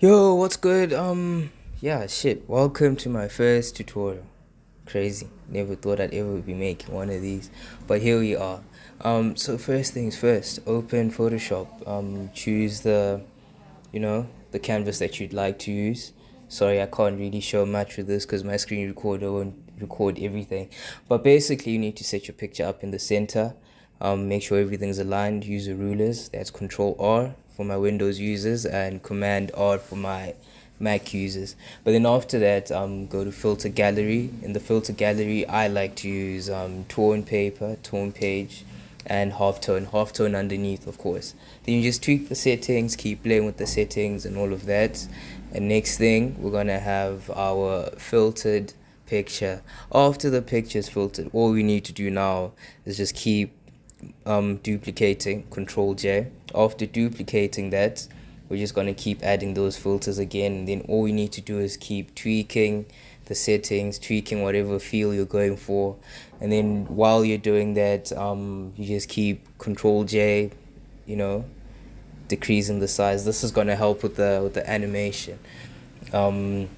Yo, what's good? Yeah, shit. Welcome to my first tutorial. Crazy. Never thought I'd ever be making one of these, but here we are. So first things first. Open Photoshop. Choose the canvas that you'd like to use. Sorry, I can't really show much with this because my screen recorder won't record everything. But basically, you need to set your picture up in the center. Make sure everything's aligned. Use the rulers. That's Control R for my Windows users and Command R for my Mac users. But then after that, go to Filter Gallery. In the Filter Gallery, I like to use tone paper, tone page, and half tone underneath, of course. Then you just tweak the settings, keep playing with the settings and all of that. And next thing, we're gonna have our filtered picture. After the picture is filtered, all we need to do now is just keep duplicating, Control J. After duplicating that, we're just gonna keep adding those filters again, and then all we need to do is keep tweaking the settings, tweaking whatever feel you're going for, and then while you're doing that, you just keep Control J, you know, decreasing the size. This is gonna help with the animation. Um,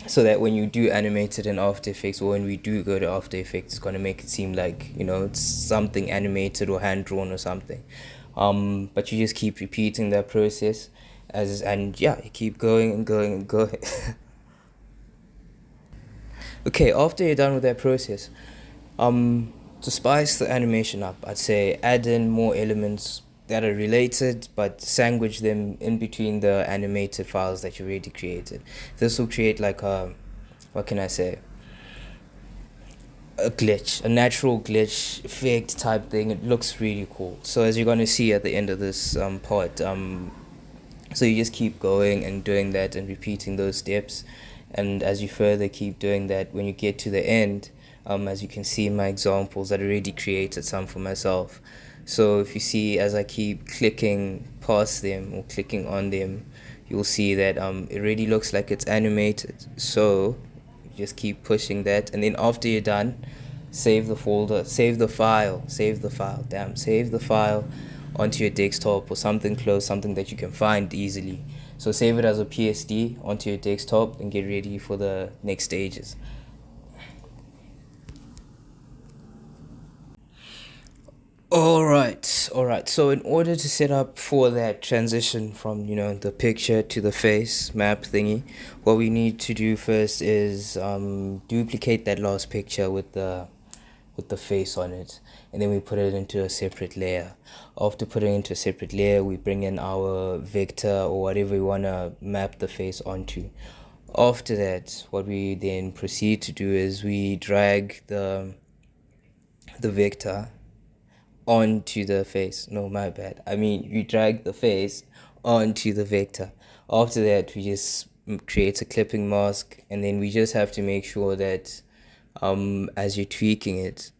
so that when you do animate it in After Effects, or when we do go to After Effects, it's gonna make it seem like it's something animated or hand drawn or something. But you just keep repeating that process, and yeah, you keep going and going and going. Okay, after you're done with that process, to spice the animation up, I'd say add in more elements that are related, but sandwich them in between the animated files that you already created. This will create like what can I say, a glitch, a natural glitch effect type thing. It looks really cool. So as you're gonna see at the end of this part, so you just keep going and doing that and repeating those steps, and as you further keep doing that, when you get to the end, as you can see in my examples, I'd already created some for myself. So if you see, as I keep clicking past them or clicking on them, you'll see that it really looks like it's animated. So you just keep pushing that, and then after you're done, save the folder, save the file onto your desktop or something close, something that you can find easily. So save it as a PSD onto your desktop and get ready for the next stages. All right. So in order to set up for that transition from the picture to the face map thingy, what we need to do first is duplicate that last picture with the face on it, and then we put it into a separate layer. After putting it into a separate layer, we bring in our vector or whatever we want to map the face onto. After that, what we then proceed to do is we drag the vector onto the face. No, my bad. I mean, you drag the face onto the vector. After that, we just create a clipping mask, and then we just have to make sure that as you're tweaking it,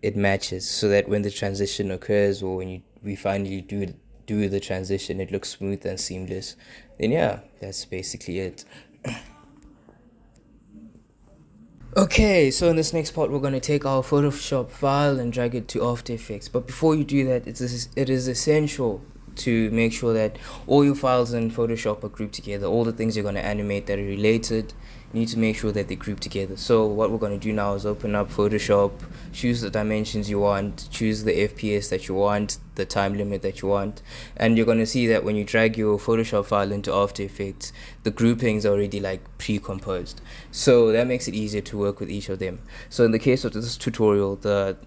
it matches, so that when the transition occurs, or when we finally do the transition, it looks smooth and seamless. Then yeah, that's basically it. Okay, so in this next part, we're going to take our Photoshop file and drag it to After Effects. But before you do that, it is essential to make sure that all your files in Photoshop are grouped together. All the things you're going to animate that are related, you need to make sure that they're grouped together. So what we're going to do now is open up Photoshop, choose the dimensions you want, choose the FPS that you want, the time limit that you want, and you're going to see that when you drag your Photoshop file into After Effects, the groupings are already like pre-composed. So that makes it easier to work with each of them. So in the case of this tutorial, the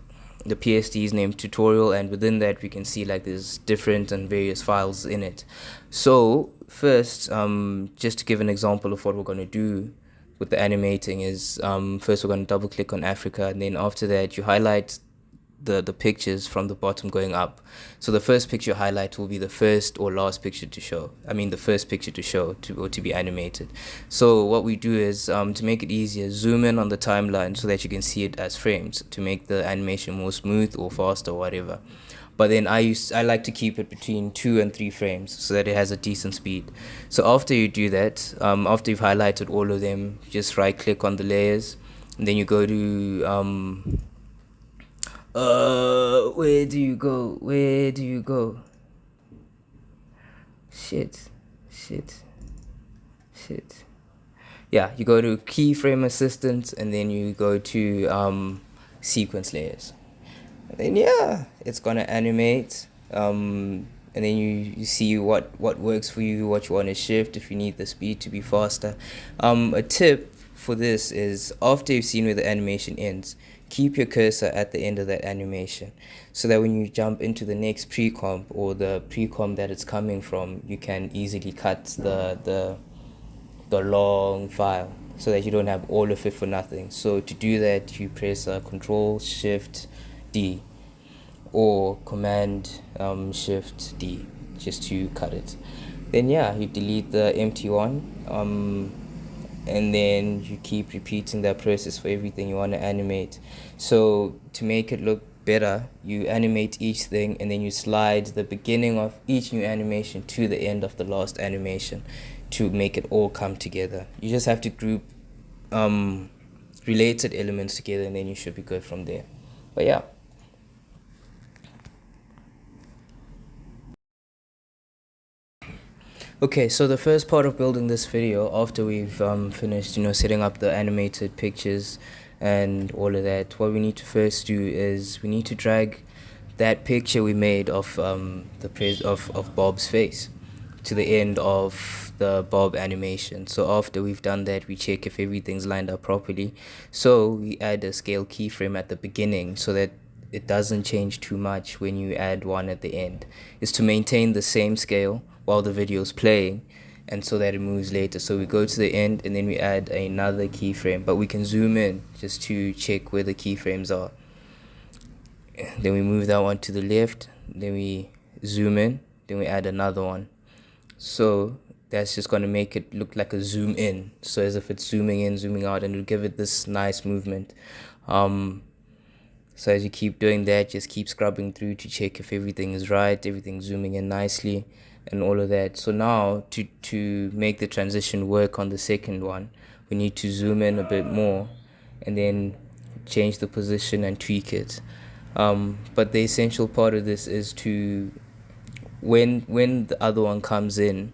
PSD is named tutorial, and within that we can see like there's different and various files in it. So first, just to give an example of what we're going to do with the animating is, first we're going to double click on Africa, and then after that you highlight the pictures from the bottom going up. So the first picture highlight will be the first or last picture to show. I mean the first picture to show or to be animated. So what we do is, to make it easier, zoom in on the timeline so that you can see it as frames to make the animation more smooth or faster or whatever. But then I like to keep it between 2 and 3 frames so that it has a decent speed. So after you do that, after you've highlighted all of them, just right click on the layers, and then you go to where do you go? Where do you go? Shit. shit. Yeah, you go to keyframe assistance and then you go to sequence layers. And then yeah, it's gonna animate. And then you see what works for you, what you want to shift, if you need the speed to be faster. A tip for this is after you've seen where the animation ends, keep your cursor at the end of that animation so that when you jump into the next pre-comp or the pre-comp that it's coming from, you can easily cut the long file so that you don't have all of it for nothing. So to do that, you press Control Shift D or Command Shift D just to cut it. Then yeah, you delete the empty one, and then you keep repeating that process for everything you want to animate. So to make it look better, you animate each thing and then you slide the beginning of each new animation to the end of the last animation to make it all come together. You just have to group related elements together and then you should be good from there. But yeah. Okay, so the first part of building this video, after we've finished, setting up the animated pictures and all of that, what we need to first do is we need to drag that picture we made of of Bob's face to the end of the Bob animation. So after we've done that, we check if everything's lined up properly. So we add a scale keyframe at the beginning so that it doesn't change too much when you add one at the end. It's to maintain the same scale while the video is playing and so that it moves later. So we go to the end and then we add another keyframe, but we can zoom in just to check where the keyframes are. Then we move that one to the left, then we zoom in, then we add another one. So that's just going to make it look like a zoom in, so as if it's zooming in, zooming out, and it'll give it this nice movement. So as you keep doing that, just keep scrubbing through to check if everything is right, everything's zooming in nicely and all of that. So now to make the transition work on the second one, we need to zoom in a bit more and then change the position and tweak it. But the essential part of this is to when the other one comes in,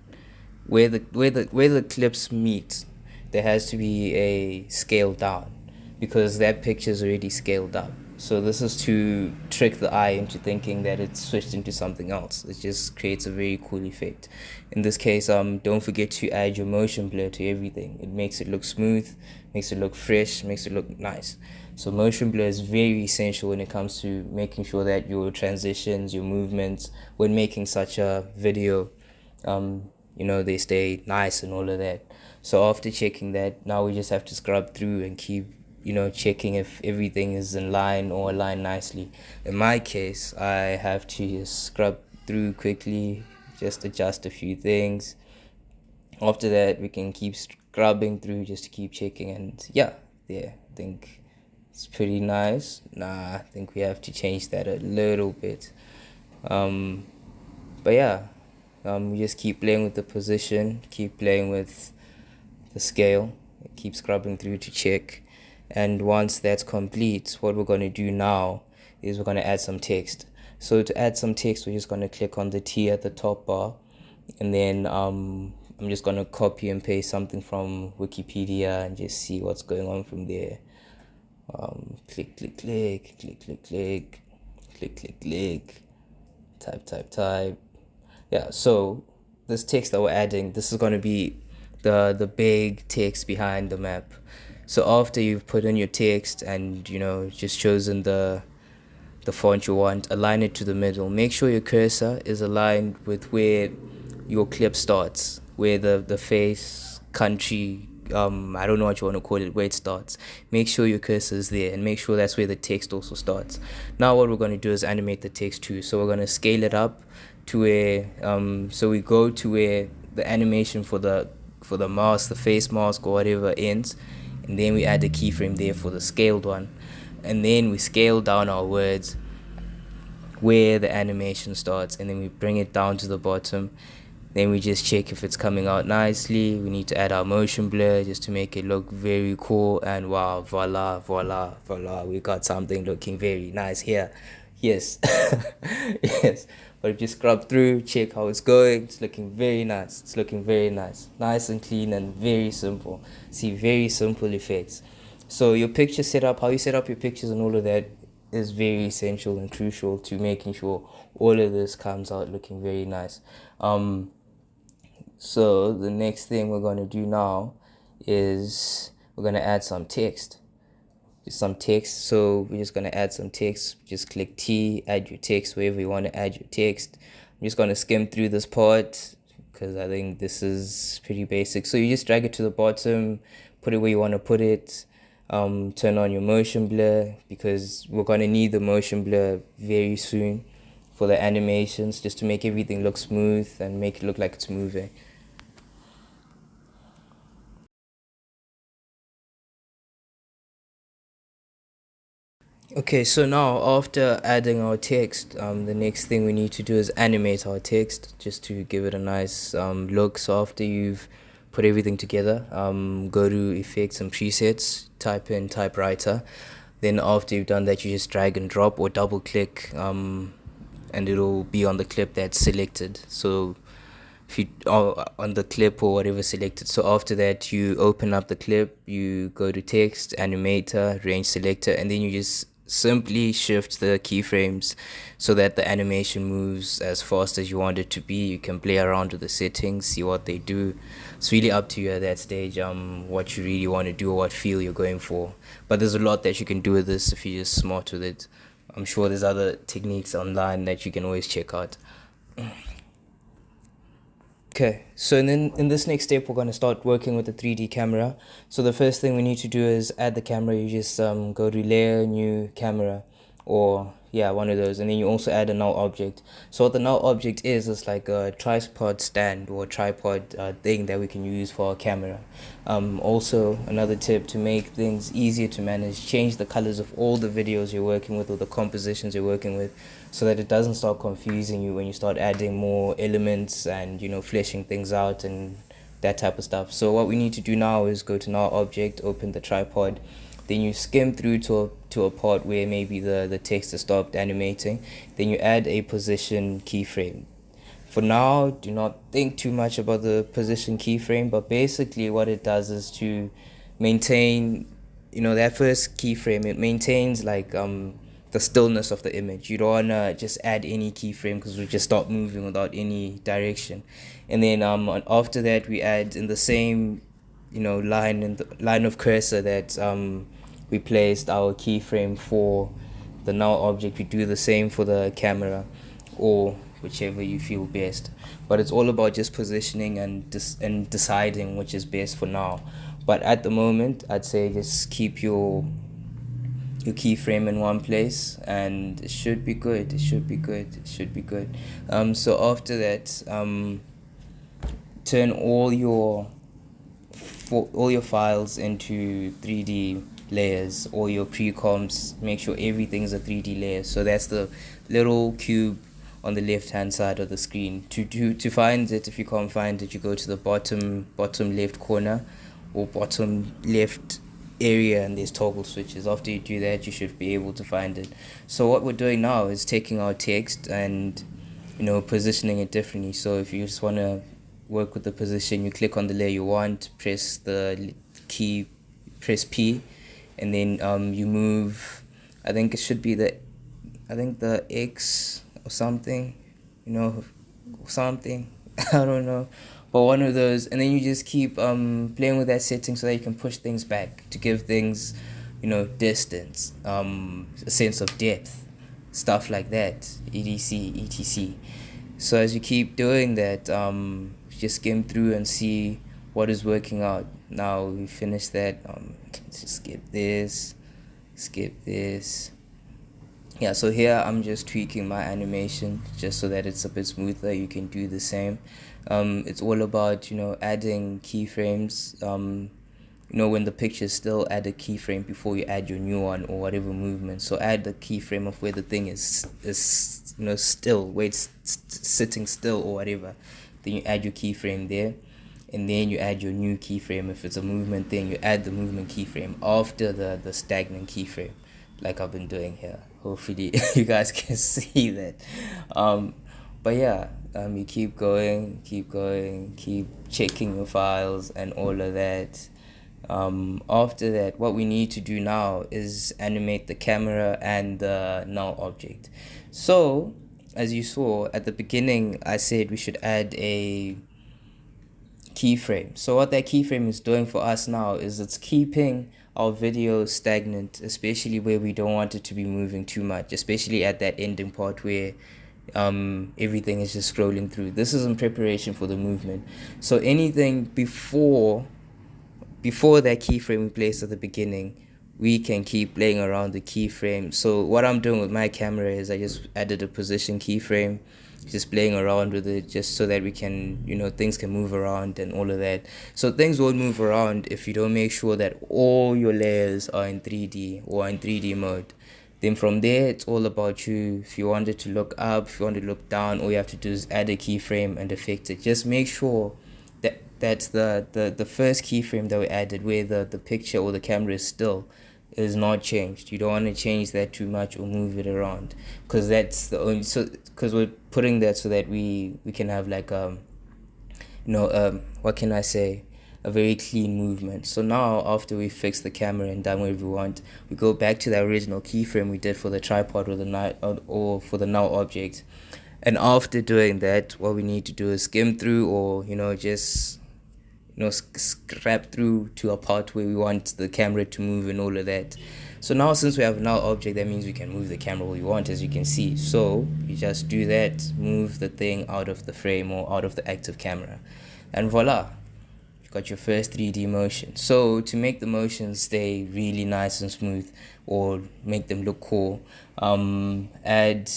where the clips meet, there has to be a scale down because that picture is already scaled up. So this is to trick the eye into thinking that it's switched into something else. It just creates a very cool effect. In this case, don't forget to add your motion blur to everything. It makes it look smooth, makes it look fresh, makes it look nice. So motion blur is very essential when it comes to making sure that your transitions, your movements, when making such a video, they stay nice and all of that. So after checking that, now we just have to scrub through and keep checking if everything is in line or aligned nicely. In my case, I have to just scrub through quickly, just adjust a few things. After that, we can keep scrubbing through just to keep checking, and yeah, I think it's pretty nice. I think we have to change that a little bit. But yeah, we just keep playing with the position, keep playing with the scale, keep scrubbing through to check. And once that's complete, what we're going to do now is we're going to add some text. So to add some text, we're just going to click on the T at the top bar, and then I'm just going to copy and paste something from Wikipedia and just see what's going on from there. Click, click, click, click, click, click, click, click, click, type. Yeah, so this text that we're adding, this is going to be the big text behind the map. So after you've put in your text and just chosen the font you want, align it to the middle. Make sure your cursor is aligned with where your clip starts, where the face, country, I don't know what you want to call it, where it starts. Make sure your cursor is there and make sure that's where the text also starts. Now what we're going to do is animate the text too. So we're going to scale it up to where so we go to where the animation for the mask, the face mask or whatever ends, and then we add the keyframe there for the scaled one, and then we scale down our words where the animation starts, and then we bring it down to the bottom. Then we just check if it's coming out nicely. We need to add our motion blur just to make it look very cool, and wow, voila, we got something looking very nice here. Yes. Yes. But if you scrub through, check how it's going. It's looking very nice. It's looking very nice. Nice and clean and very simple. See, very simple effects. So your picture setup, how you set up your pictures and all of that is very essential and crucial to making sure all of this comes out looking very nice. So the next thing we're going to do now is we're going to add some text. Some text. So we're just going to add some text. Just click T, add your text wherever you want to add your text. I'm just going to skim through this part because I think this is pretty basic. So you just drag it to the bottom, put it where you want to put it. Turn on your motion blur because we're going to need the motion blur very soon for the animations, just to make everything look smooth and make it look like it's moving. Okay, so now after adding our text, the next thing we need to do is animate our text just to give it a nice look. So after you've put everything together, go to effects and presets, type in typewriter. Then after you've done that, you just drag and drop or double click, and it'll be on the clip that's selected. So if you on the clip or whatever selected. So after that, you open up the clip, you go to text, animator, range selector, and then you just simply shift the keyframes so that the animation moves as fast as you want it to be. You can play around with the settings, see what they do. It's really up to you at that stage, what you really want to do or what feel you're going for. But there's a lot that you can do with this if you're just smart with it. I'm sure there's other techniques online that you can always check out. Okay, so then in this next step, we're going to start working with the 3D camera. So the first thing we need to do is add the camera. You just go to layer, new camera, or yeah, one of those. And then you also add a null object. So what the null object is like a tripod stand or tripod thing that we can use for our camera. Also, another tip to make things easier to manage, change the colors of all the videos you're working with or the compositions you're working with, so that it doesn't start confusing you when you start adding more elements and fleshing things out and that type of stuff. So what we need to do now is go to null object, open the tripod, then you skim through to a part where maybe the text has stopped animating, then you add a position keyframe. For now, do not think too much about the position keyframe, but basically what it does is to maintain, that first keyframe, it maintains like the stillness of the image. You don't want to just add any keyframe because we just start moving without any direction. And then after that, we add in the same line of cursor that we placed our keyframe for the null object. We do the same for the camera, or whichever you feel best. But it's all about just positioning and deciding which is best for now. But at the moment, I'd say just keep your keyframe in one place and it should be good. So after that, turn all your files into 3D layers, all your pre-comps. Make sure everything's a 3D layer. So that's the little cube on the left hand side of the screen. To find it, if you can't find it, you go to the bottom left corner or bottom left area, and there's toggle switches. After you do that, you should be able to find it. So what we're doing now is taking our text and positioning it differently. So if you just want to work with the position, you click on the layer you want, press the key, press P, and then you move. I think it should be the X or something, something. I don't know, but one of those. And then you just keep playing with that setting so that you can push things back to give things, distance, a sense of depth, stuff like that, etc. So as you keep doing that, just skim through and see what is working out. Now we finished that. Just skip this. Yeah, so here I'm just tweaking my animation just so that it's a bit smoother. You can do the same. It's all about adding keyframes. When the picture is still, add a keyframe before you add your new one or whatever movement. So add the keyframe of where the thing is still, where it's sitting still or whatever. Then you add your keyframe there, and then you add your new keyframe. If it's a movement thing, you add the movement keyframe after the stagnant keyframe, like I've been doing here. hopefully you guys can see that. But yeah, you keep going, keep checking your files and all of that. After that, what we need to do now is animate the camera and the null object. So, as you saw at the beginning, I said we should add a keyframe. So what that keyframe is doing for us now is it's keeping our video stagnant, especially where we don't want it to be moving too much, especially at that ending part where everything is just scrolling through. This is in preparation for the movement. So anything before that keyframe we placed at the beginning, we can keep playing around the keyframe. So what I'm doing with my camera is I just added a position keyframe, just playing around with it just so that we can, things can move around and all of that. So things won't move around if you don't make sure that all your layers are in 3D or in 3D mode. Then from there, it's all about you. If you want it to look up, if you want it to look down, all you have to do is add a keyframe and affect it. Just make sure that's the first keyframe that we added, where the picture or the camera is still, is not changed. You don't want to change that too much or move it around, because that's the only, because we're putting that so that we can have like what can I say, a very clean movement. So now after we fix the camera and done whatever we want, we go back to the original keyframe we did for the tripod or for the null object. And after doing that, what we need to do is skim through, or just scrap through to a part where we want the camera to move and all of that. So now since we have a null object, that means we can move the camera where we want, as you can see. So you just do that, move the thing out of the frame or out of the active camera, and voila, you got your first 3D motion. So to make the motions stay really nice and smooth, or make them look cool, add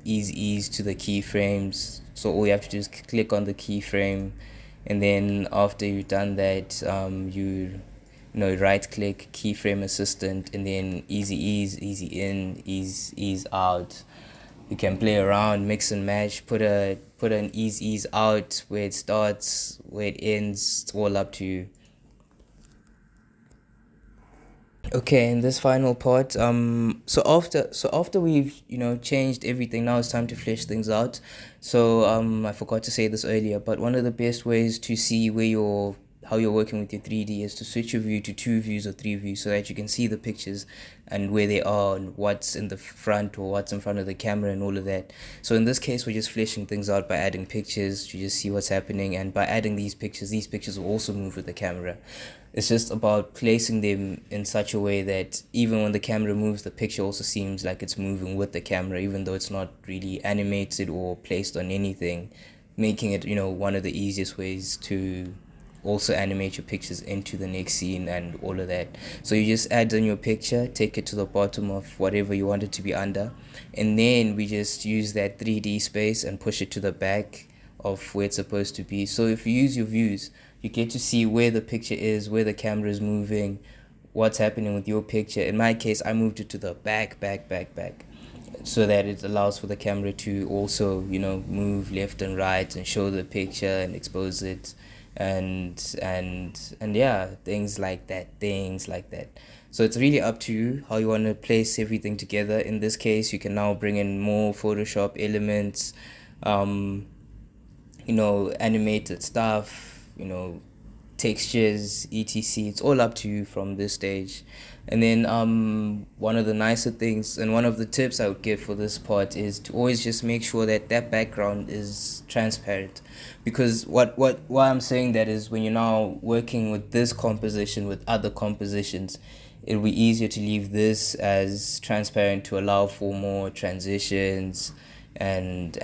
ease to the keyframes. So all you have to do is click on the keyframe, and then after you've done that, you right click, keyframe assistant, and then easy in, ease out. You can play around, mix and match, put an ease out, where it starts, where it ends. It's all up to you. Okay, in this final part, so after we've changed everything, now it's time to flesh things out. So I forgot to say this earlier, but one of the best ways to see how you're working with your 3D is to switch your view to 2 views or 3 views, so that you can see the pictures and where they are and what's in the front or what's in front of the camera and all of that. So in this case, we're just fleshing things out by adding pictures to just see what's happening, and by adding these pictures will also move with the camera. It's just about placing them in such a way that even when the camera moves, the picture also seems like it's moving with the camera, even though it's not really animated or placed on anything, making it one of the easiest ways to also animate your pictures into the next scene and all of that. So you just add in your picture, take it to the bottom of whatever you want it to be under, and then we just use that 3D space and push it to the back of where it's supposed to be. So if you use your views, you get to see where the picture is, where the camera is moving, what's happening with your picture. In my case, I moved it to the back, so that it allows for the camera to also move left and right and show the picture and expose it, and yeah, things like that. So it's really up to you how you want to place everything together. In this case, you can now bring in more Photoshop elements, animated stuff, textures, etc. It's all up to you from this stage. And then one of the nicer things and one of the tips I would give for this part is to always just make sure that background is transparent, because why I'm saying that is, when you're now working with this composition with other compositions, it'll be easier to leave this as transparent to allow for more transitions and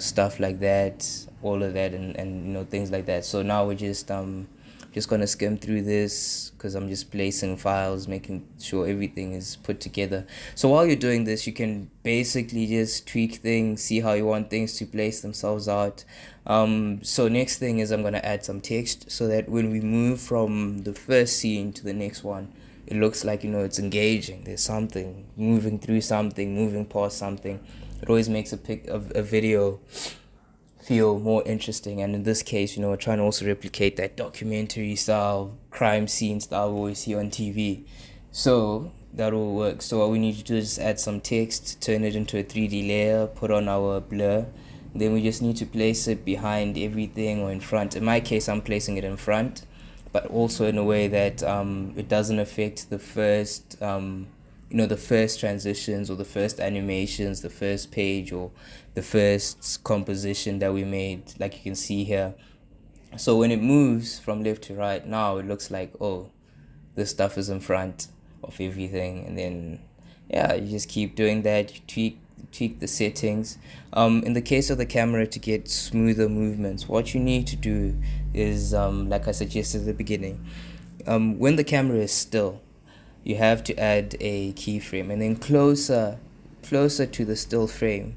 stuff like that, all of that, and things like that. So now we're just gonna skim through this, because I'm just placing files, making sure everything is put together. So while you're doing this, you can basically just tweak things, see how you want things to place themselves out. So next thing is I'm gonna add some text, so that when we move from the first scene to the next one, it looks like it's engaging. There's something moving through something, moving past something. It always makes a video feel more interesting. And in this case, we're trying to also replicate that documentary style, crime scene style we always see on TV. So that will work. So what we need to do is just add some text, turn it into a 3D layer, put on our blur. Then we just need to place it behind everything or in front. In my case, I'm placing it in front, but also in a way that it doesn't affect the first the first transitions or the first animations, the first page or the first composition that we made, like you can see here. So when it moves from left to right, now it looks like, oh, this stuff is in front of everything. And then yeah, you just keep doing that. You tweak the settings. In the case of the camera, to get smoother movements, what you need to do is like I suggested at the beginning, when the camera is still, you have to add a keyframe, and then closer to the still frame,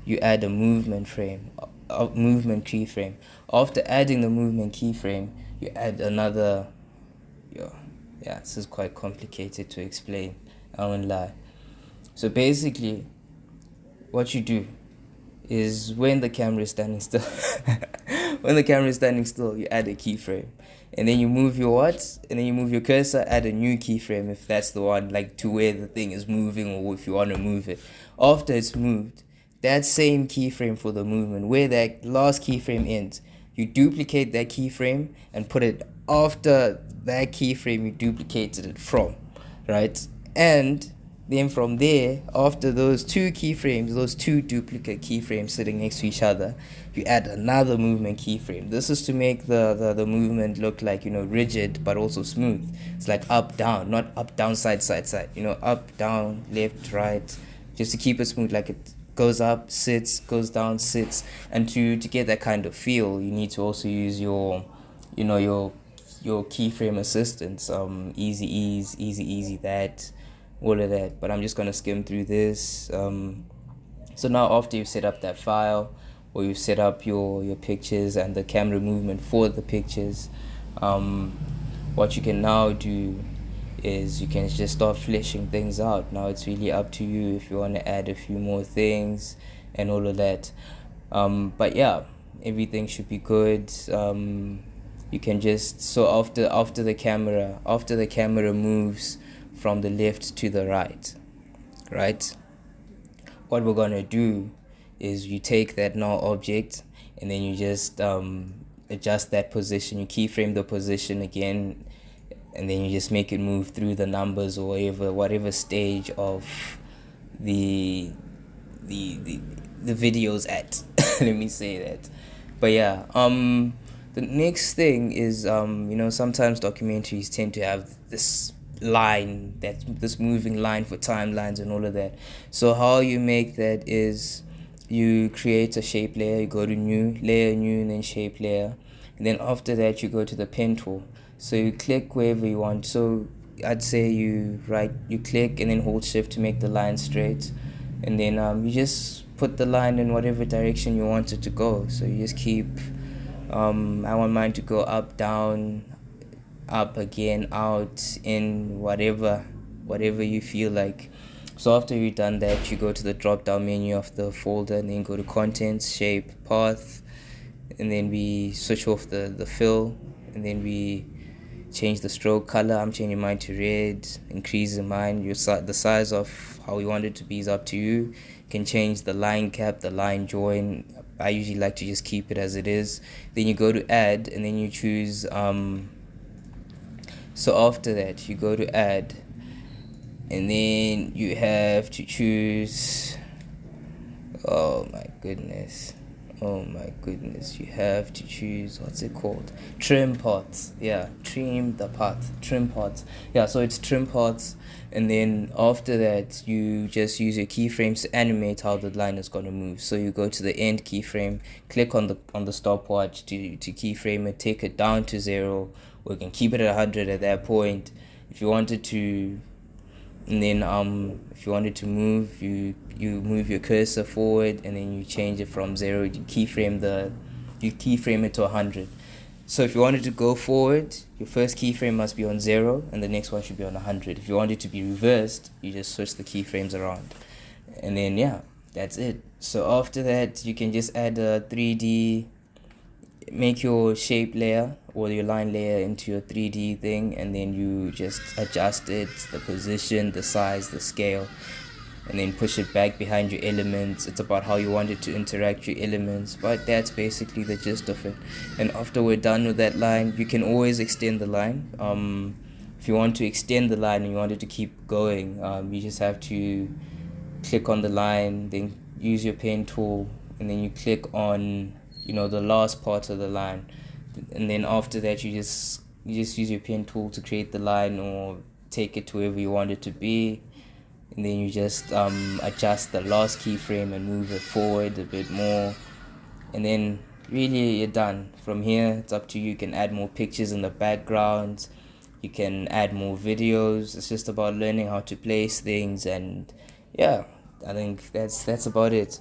you add a movement frame, a movement keyframe. After adding the movement keyframe, you add another. Yeah, this is quite complicated to explain, I won't lie. So basically, what you do is when the camera is standing still, you add a keyframe, and then you move your and then you move your cursor, add a new keyframe if that's the one, like to where the thing is moving or if you want to move it. After it's moved, that same keyframe for the movement, where that last keyframe ends, you duplicate that keyframe and put it after that keyframe you duplicated it from, right? And then from there, after those two keyframes, those two duplicate keyframes sitting next to each other, you add another movement keyframe. This is to make the movement look like, rigid but also smooth. It's like up, down, not up, down, side, side, side. Up, down, left, right, just to keep it smooth, like it goes up, sits, goes down, sits. And to get that kind of feel, you need to also use your keyframe assistance, easy ease, easy easy that, all of that. But I'm just going to skim through this. So now after you've set up that file, or you've set up your pictures and the camera movement for the pictures, what you can now do is you can just start fleshing things out. Now it's really up to you if you want to add a few more things and all of that. But yeah, everything should be good. You can just, so after the camera moves from the left to the right, what we're gonna do is you take that null object and then you just adjust that position. You keyframe the position again, and then you just make it move through the numbers or whatever stage of the video's at. Let me say that. But yeah, the next thing is sometimes documentaries tend to have this moving line for timelines and all of that. So how you make that is you create a shape layer, you go to new layer, new, and then shape layer, and then after that you go to the pen tool. So you click wherever you want. So I'd say you click and then hold shift to make the line straight, and then you just put the line in whatever direction you want it to go. So you just keep I want mine to go up, down, up again, out, in, whatever you feel like. So after you've done that, you go to the drop down menu of the folder and then go to contents, shape, path, and then we switch off the fill, and then we change the stroke color. I'm changing mine to red, increasing mine. The size of how you want it to be is up to you. You can change the line cap, the line join. I usually like to just keep it as it is. Then you go to add, and then you choose so after that you go to add, and then you have to choose, oh my goodness, you have to choose, what's it called, trim parts. Yeah, trim parts. Yeah, so it's trim parts, and then after that you just use your keyframes to animate how the line is going to move. So you go to the end keyframe, click on the stopwatch to keyframe it, take it down to 0, or you can keep it at 100 at that point if you wanted to. And then if you wanted to move, you move your cursor forward, and then you change it from 0. You keyframe it to 100. So if you wanted to go forward, your first keyframe must be on 0 and the next one should be on 100. If you want it to be reversed, you just switch the keyframes around, and then yeah, that's it. So after that you can just add a 3D, make your shape layer or your line layer into your 3D thing, and then you just adjust it, the position, the size, the scale, and then push it back behind your elements. It's about how you want it to interact your elements, but that's basically the gist of it. And after we're done with that line, you can always extend the line. If you want to extend the line and you want it to keep going, you just have to click on the line, then use your pen tool, and then you click on the last part of the line, and then after that you just use your pen tool to create the line or take it to wherever you want it to be, and then you just adjust the last keyframe and move it forward a bit more, and then really you're done. From here it's up to you. You can add more pictures in the background, you can add more videos. It's just about learning how to place things, and yeah, I think that's about it.